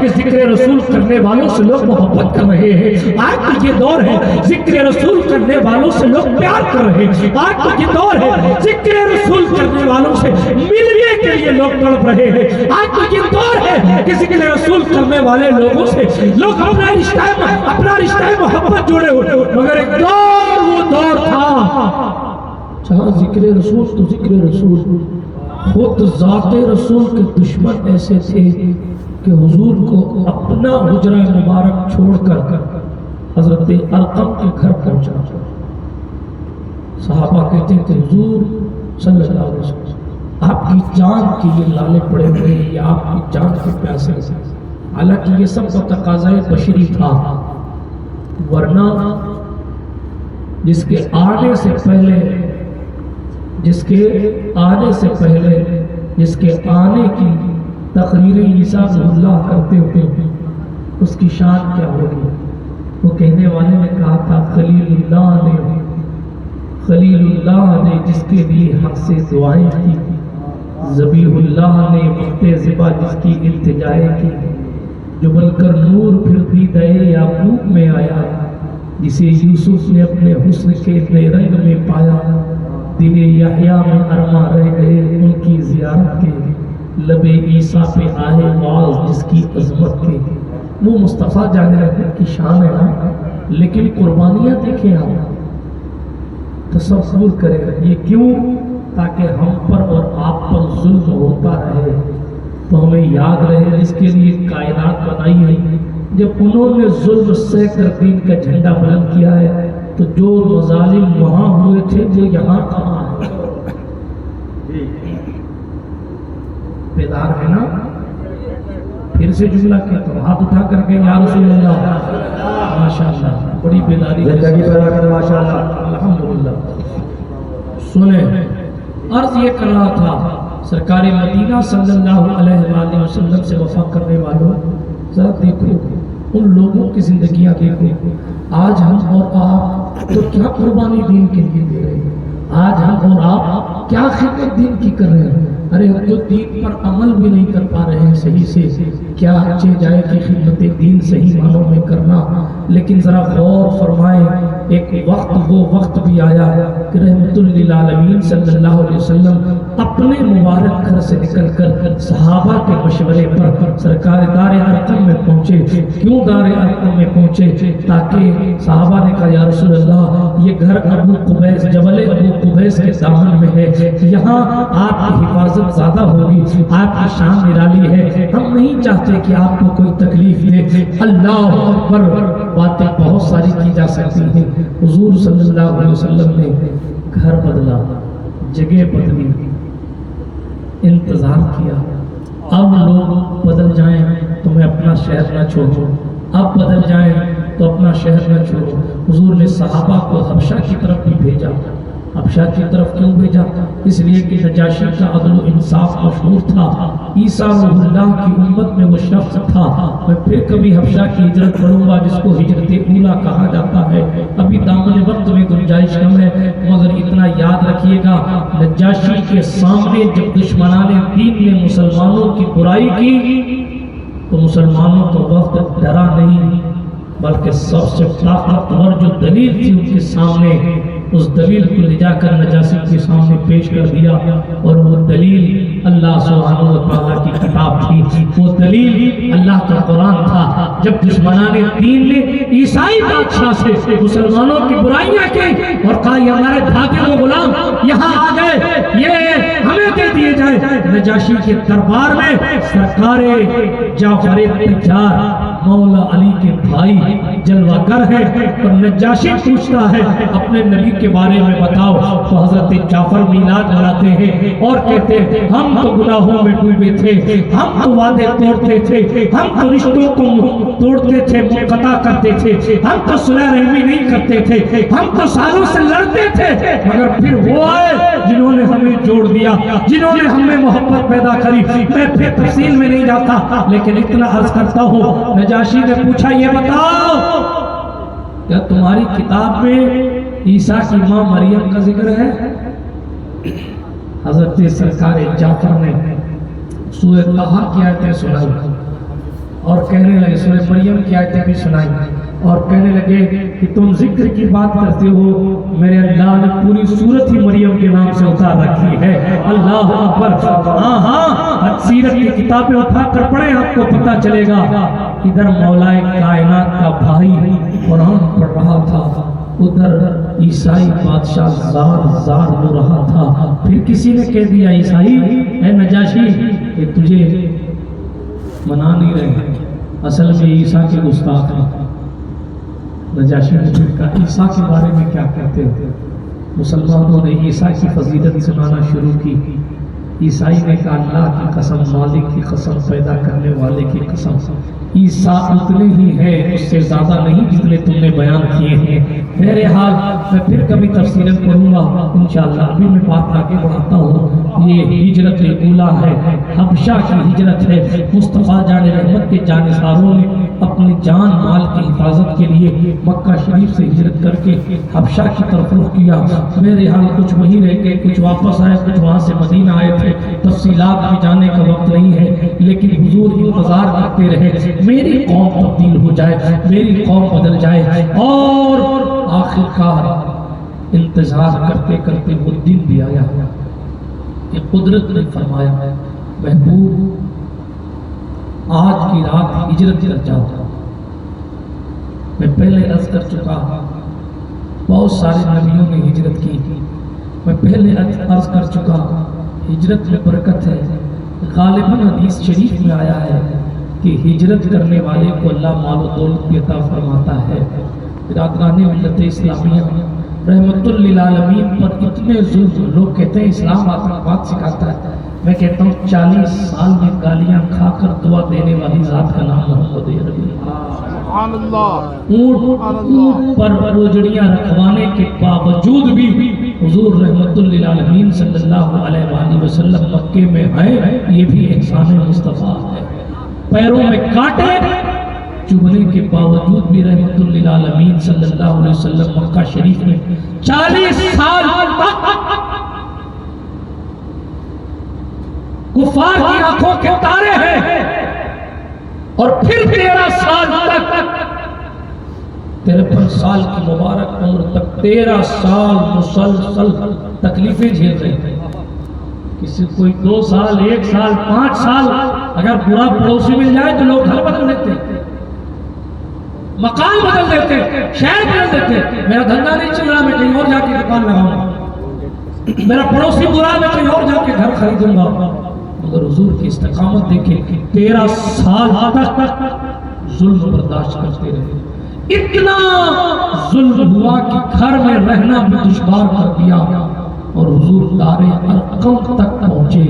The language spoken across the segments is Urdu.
کہ ذکر رسول کرنے والوں سے لوگ محبت کر رہے ہیں، آج تو یہ دور ہے ذکر رسول کرنے والوں سے لوگ پیار کر رہے ہیں، آج تو یہ دور ہے ذکر رسول کرنے والوں سے ملنے کے لیے لوگ تڑپ رہے ہیں، آج تو یہ دور ہے کہ ذکر رسول کرنے والے لوگوں سے لوگ اپنا رشتہ محبت جوڑے ہوئے، مگر ایک دور وہ دور تھا جہاں ذکر رسول تو ذکر رسول، خود ذات رسول کے دشمن ایسے تھے کہ حضور کو اپنا حجرہ مبارک چھوڑ کر حضرت ارقم کے گھر پہنچا۔ صحابہ کہتے تھے حضور صلی اللہ علیہ وسلم آپ کی جان کے لیے لالے پڑے ہوئے ہیں، یا آپ کی جان کے پیاسے ہیں۔ حالانکہ یہ سب تقاضائے بشری تھا، ورنہ جس کے آنے سے پہلے جس کے آنے کی تقریر عیسیٰ اللہ کرتے ہوئے اس کی شان کیا ہوگی؟ وہ کہنے والے نے کہا تھا خلیل اللہ نے جس کے لیے حق سے دعائیں کی، ذبیح اللہ نے وقت ذبح جس کی التجائیں کی، جو بن کر نور پھر دیدہ یعقوب میں آیا، جسے یوسف نے اپنے حسن کے نئے رنگ میں پایا، دل یحییٰ میں ارماں رہ گئے ان کی زیارت کے، لب عیسیٰ پہ آئے واعظ جس کی عظمت کے۔ وہ مصطفیٰ جان رحمت کی شان ہے نا، لیکن قربانیاں دیکھیں آپ، تصور کریں یہ کیوں؟ تاکہ ہم پر اور آپ پر ظلم ہوتا رہے تو ہمیں یاد رہے جس کے لیے کائنات بنائی ہے۔ جب انہوں نے ظلم سہ کر دین کا جھنڈا بلند کیا ہے تو جو مظالم وہاں ہوئے تھے وہ یہاں کہاں ہے؟ بیدار ہے نا؟ پھر سے جملہ کہتا ہوں، ہاتھ اٹھا کر کے یا رسول اللہ، ماشاءاللہ بڑی بیداری زندگی پیدا کر، ماشاءاللہ الحمدللہ۔ سنیں، عرض یہ کر رہا تھا سرکار مدینہ صلی اللہ علیہ وآلہ وسلم سے وفا کرنے والوں، ذرا دیکھو ان لوگوں کی زندگیاں دیکھو۔ آج ہم اور آپ تو کیا قربانی دین کے لیے دے رہے ہیں، آج ہم اور آپ کیا خدمت دین کی کر رہے ہیں۔ ارے ہم تو دین پر عمل بھی نہیں کر پا رہے ہیں صحیح سے، کیا اچھے جائے کہ خدمت دین صحیح معنوں میں کرنا۔ لیکن ذرا غور فرمائیں، ایک وہ وقت بھی آیا کہ رحمت للعالمین صلی اللہ علیہ وسلم اپنے مبارک گھر سے نکل کر صحابہ کے مشورے پر سرکار دار ارقم میں پہنچے۔ کیوں دار ارقم میں پہنچے؟ تاکہ صحابہ نے کہا یا رسول اللہ یہ گھر ابو قبیس، جبل ابو قبیس کے دامن میں ہے، یہاں آپ کی حفاظت زیادہ ہوگی، آپ کی شان نرالی ہے، ہم نہیں چاہتے کہ آپ کو کوئی تکلیف دے۔ اللہ اکبر، باتیں بہت ساری کی جا سکتی ہیں۔ حضور صلی اللہ علیہ وسلم نے گھر بدلا، جگہ بدلی، انتظار کیا۔ اب لوگ بدل جائیں تو میں اپنا شہر نہ چھوڑوں، اب بدل جائیں تو اپنا شہر نہ چھوڑوں۔ حضور نے صحابہ کو حبشہ کی طرف بھی بھیجا۔ حبشہ کی طرف کیوں بھیجا؟ اس لیے کہ نجاشی کا عدل و انصاف مشہور تھا، عیسیٰ روح اللہ کی امت میں وہ شخص تھا۔ میں پھر کبھی حبشہ کی ہجرت پڑھوں گا جس کو ہجرت اولا کہا جاتا ہے، ابھی دامن وقت میں گنجائش کم ہے، مگر اتنا یاد رکھیے گا نجاشی کے سامنے جب دشمنان دین نے مسلمانوں کی برائی کی تو مسلمانوں کا وفد ڈرا نہیں، بلکہ سب سے طاقتور جو دلیل تھی ان کے سامنے، اس دلیل کو لے جا کر نجاشی کے سامنے پیش کر دیا، اور وہ دلیل اللہ سبحانہ و تعالیٰ کی کتاب تھی، وہ دلیل اللہ کا قرآن تھا۔ جب دشمنان دین نے عیسائی بادشاہ سے مسلمانوں کی برائیاں کی اور کہا یہ ہمارے بھاگے وہ غلام یہاں آ گئے، یہ ہمیں دے دیے جائے، نجاشی کے دربار میں سرکار جعفر تجار مولا علی کے بھائی جلوہ گر ہے، اور نجاشی پوچھتا ہے اپنے نبی کے بارے میں بتاؤ، تو حضرت جعفر میلاد مناتے ہیں اور کہتے ہیں ہم تو گناہوں میں ڈوبے تھے، ہم تو وعدے توڑتے تھے، ہم تو رشتوں کو توڑتے تھے، منقطع کرتے تھے، ہم تو صلح رحمی نہیں کرتے تھے، ہم تو سالوں سے لڑتے تھے، مگر پھر وہ آئے جنہوں نے ہمیں جوڑ دیا، جنہوں نے ہمیں محبت پیدا کری۔ میں پھر تفصیل میں نہیں جاتا، لیکن اتنا عرض کرتا ہوں، نجاشی نے پوچھا یہ بتاؤ کیا تمہاری کتاب میں عیسیٰ کی ماں مریم کا ذکر ہے؟ حضرت سرکار جعفر نے سورہ طٰہٰ کی آیتیں سنائی، اور کہنے لگے، سورہ مریم کی آیتیں بھی سنائی اور کہنے لگے کہ تم ذکر کی بات کرتے ہو، میرے اللہ نے پوری سورت ہی مریم کے نام سے اتار رکھی ہے۔ اللہ اکبر۔ ہاں سیرت کی کتابیں اٹھا کر پڑھیں، آپ کو پتہ چلے گا۔ ادھر مولا کائنات کا بھائی قرآن پڑھ رہا تھا، ادھر عیسائی بادشاہ زار ہو رہا تھا۔ پھر کسی نے کہہ دیا، عیسائی اے نجاشی کہ تجھے منا نہیں رہے، اصل میں عیسیٰ کے گستاخ ہیں۔ نجاشی نے کہا عیسیٰ کے بارے میں کیا کہتے ہو؟ مسلمانوں نے عیسیٰ کی فضیلت سنانا شروع کی۔ عیسائی نے کہا اللہ کی قسم، مالک کی قسم، پیدا کرنے والے کی قسم، عیسیٰ اتنے ہی ہے، اس سے زیادہ نہیں جتنے تم نے بیان کیے ہیں۔ میرے حال میں پھر کبھی تفصیلاً پڑھوں گا انشاءاللہ، ابھی میں بات آگے بڑھاتا ہوں۔ یہ ہجرت اولیٰ ہے، حبشہ کی ہجرت ہے۔ مصطفیٰ جان رحمت کے جانثاروں نے اپنی جان مال کی حفاظت کے لیے مکہ شریف سے ہجرت کر کے حبشہ کی طرف رخ کیا۔ میرے حال کچھ وہیں رہ گئے، کچھ واپس آئے، کچھ وہاں سے مدینہ آئے تھے۔ تفصیلات میں جانے کا وقت نہیں ہے، لیکن حضور انتظار کرتے رہے میری قوم تبدیل ہو جائے، میری قوم بدل جائے، اور آخر کار انتظار کرتے کرتے وہ دن بھی آیا کہ قدرت نے فرمایا محبوب آج کی رات ہجرت کر جاؤ۔ میں پہلے عرض کر چکا بہت سارے نبیوں نے ہجرت کی، میں پہلے عرض کر چکا ہجرت میں برکت ہے۔ غالباً حدیث شریف میں آیا ہے کہ ہجرت کرنے والے کو اللہ مال و دولت بھی عطا فرماتا ہے۔ برادران ملت اسلامیہ رحمت للعالمین پر اتنے ظلم، لوگ کہتے ہیں اسلام آتنکواد سکھاتا ہے، میں کہتا ہوں 40 سال میں گالیاں کھا کر دعا دینے والی ذات کا نام محمد عربی۔ اونٹ پر روجڑیاں رکھوانے کے باوجود بھی حضور رحمت للعالمین صلی اللہ علیہ وآلہ وسلم مکے میں ہیں، یہ بھی احسان مصطفیٰ ہے۔ پیروں میں کانٹے چبھنے کے باوجود بھی رحمت للعالمین صلی اللہ علیہ وسلم مکہ شریف میں 40 سال کفار کی آنکھوں کے تارے ہیں، اور پھر 13 سال تک 53 سال کی مبارک عمر تک 13 سال مسلسل تکلیفیں جھیل رہے ہیں۔ کسی کوئی 2 سال 1 سال 5 سال اگر برا پڑوسی مل جائے تو لوگ گھر بدل دیتے، مکان بدل دیتے، شہر بدل دیتے۔ میرا دھندا نہیں چل رہا، میں کہیں اور جا کے دکان لگاؤں، میرا پڑوسی برا، میں کہیں اور جا کے گھر خریدوں گا۔ مگر حضور کی استقامت دیکھیں، 13 سال تک ظلم برداشت کرتے رہے۔ اتنا ظلم ہوا کہ گھر میں رہنا بھی دشوار کر دیا، اور حضور دار ارقم تک پہنچے۔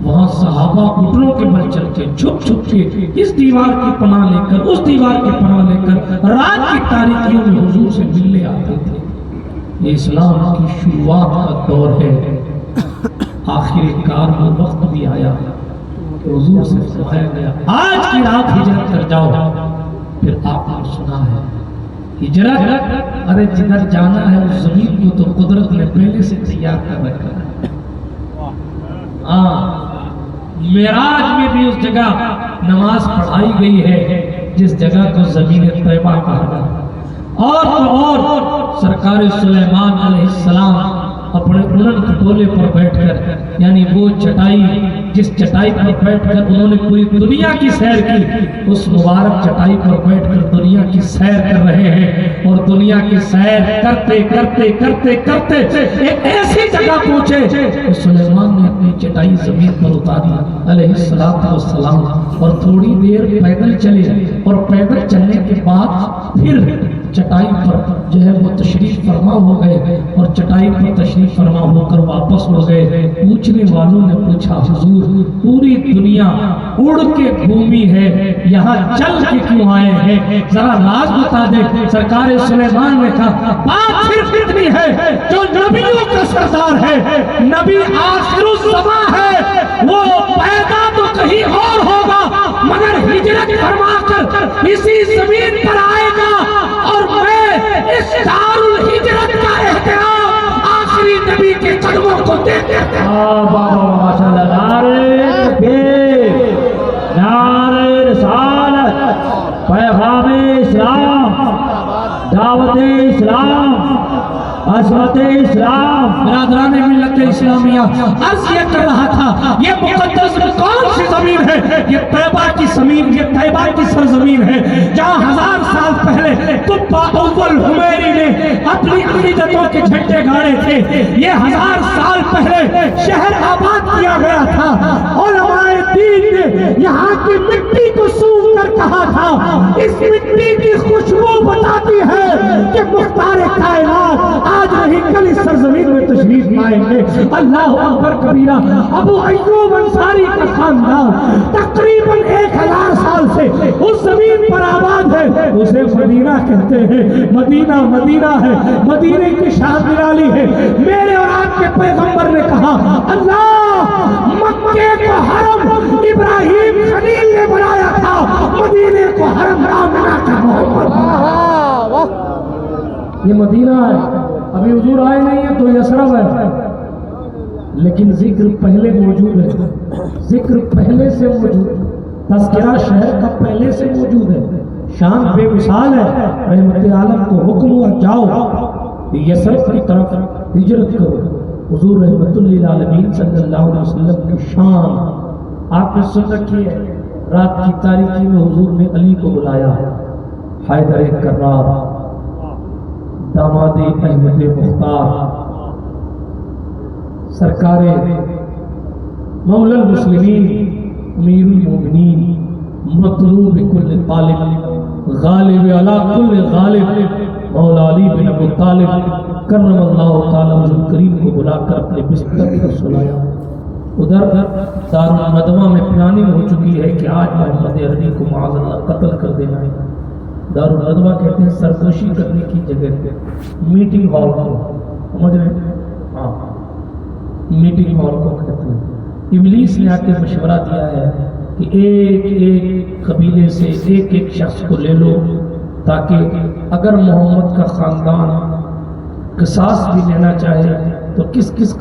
وہاں صحابہ گھٹنوں کے بل چل کے چھپ چھپ کے اس دیوار کی پناہ لے کر اس دیوار کی پناہ لے کر رات کی تاریکیوں میں حضور سے ملنے آتے تھے۔ یہ اسلام کی شروعات کا دور ہے۔ آخر کار وہ وقت بھی آیا کہ حضور سے فرمایا گیا آج کی رات ہجرت کر جاؤ۔ پھر آپ نے سنا ہے ہجرت، ارے جدھر جانا ہے اس زمین کو تو قدرت نے پہلے سے تیار کر رکھا ہے۔ معراج میں بھی اس جگہ نماز پڑھائی گئی ہے جس جگہ کو زمین طیبہ کہا گیا، اور سرکار سلیمان علیہ السلام اپنے اڑن کھٹولے پر بیٹھ کر، یعنی وہ چٹائی جس چٹائی پر بیٹھ کر انہوں نے پوری دنیا کی سیر کی، اس مبارک چٹائی پر بیٹھ کر دنیا کی سیر کر رہے ہیں، اور دنیا کی سیر کرتے کرتے کرتے کرتے ایک ایسی جگہ پہنچے کہ سلیمان نے اپنی چٹائی زمین پر اتاری علیہ السلام، اور تھوڑی دیر پیدل چلے، اور پیدل چلنے کے بعد پھر چٹائی پر جو ہے وہ تشریف فرما ہو گئے، اور چٹائی پر تشریف فرما ہو کر واپس ہو گئے۔ پوچھنے والوں نے پوچھا حضور پوری دنیا اڑ کے گھومی ہے، یہاں چل کے کیوں آئے ہیں؟ ذرا راز بتا دے۔ سرکار سلیمان نے کہا بات صرف اتنی ہے، جو نبیوں کا سردار ہے، نبی آخر الزمان ہے، وہ پیدا تو کہیں اور ہوگا مگر ہجرت فرما کر اسی زمین پر آئے گا، اور میں اس دار الہجرت کا احترام آخری نبی کے قدموں کو دیتے ہیں۔ نعرہ تکبیر، نعرہ رسالت، دعوت اسلام، عظمت اسلام، برادران ملت اسلامیہ، عرض یہ کر رہا تھا یہ مقدس کون سی زمین ہے؟ یہ طیبہ کی زمین، یہ طیبہ کی سرزمین ہے جہاں 1000 سال پہلے قطب اول حمیری نے اپنی عقیدتوں کے جھنڈے گاڑے تھے۔ یہ 1000 سال پہلے شہر آباد کیا گیا تھا۔ علماء دین نے یہاں کی مٹی کو سونگھ کر کہا تھا اس مٹی کی خوشبو بتاتی ہے کہ مختار کائنات آج نہیں کل اس سرزمین میں تشریف لائیں گے۔ اللہ اکبر کبیرہ۔ ابو ایوب انصاری کا خاندان تقریباً 1000 سال سے اس زمین پر آباد ہے، اسے مدینہ کہتے ہیں۔ مدینہ مدینہ ہے، مدینے کی شان نرالی ہے۔ میرے اور آپ کے پیغمبر نے کہا اللہ مکے کو حرم ابراہیم خلیل نے بنایا تھا، مدینے کو حرم آمنہ کا محمد۔ یہ مدینہ ہے، ابھی حضور آئے نہیں ہے تو یثرب ہے، لیکن ذکر پہلے موجود ہے، ذکر پہلے سے موجود ہے، تذکرہ شہر کا پہلے سے موجود ہے، شان بے مثال ہے۔ رحمت عالم کو حکم ہوا جاؤ یثرب کی طرف ہجرت کرو۔ حضور رحمت للعالمین صلی اللہ علیہ وسلم کی شان آپ نے سن رکھی ہے۔ رات کی تاریکی میں حضور نے علی کو بلایا، حیدر کرار داماد احمد مختار سرکار مولا المسلمین امیر المومنین مطلوب کل طالب غالب علی کل غالب مولا علی بن ابو طالب کرم اللہ تعالی وجہ کریم کو بلا کر اپنے بستر پر سلایا۔ ادھر دارالندوہ میں پلاننگ ہو چکی ہے کہ آج محمد عربی کو معاذ اللہ قتل کر دینا ہے۔ دارالندوہ کہتے ہیں سرگوشی کرنے کی جگہ پہ میٹنگ ہال کو، سمجھ رہے ہیں؟ ہاں میٹنگ ہال کو کہتے ہیں۔ ابلیس نے آ کے مشورہ دیا ہے کہ ایک ایک قبیلے سے ایک ایک شخص کو لے لو، تاکہ اگر محمد کا خاندان قصاص بھی لینا چاہے تو کس کس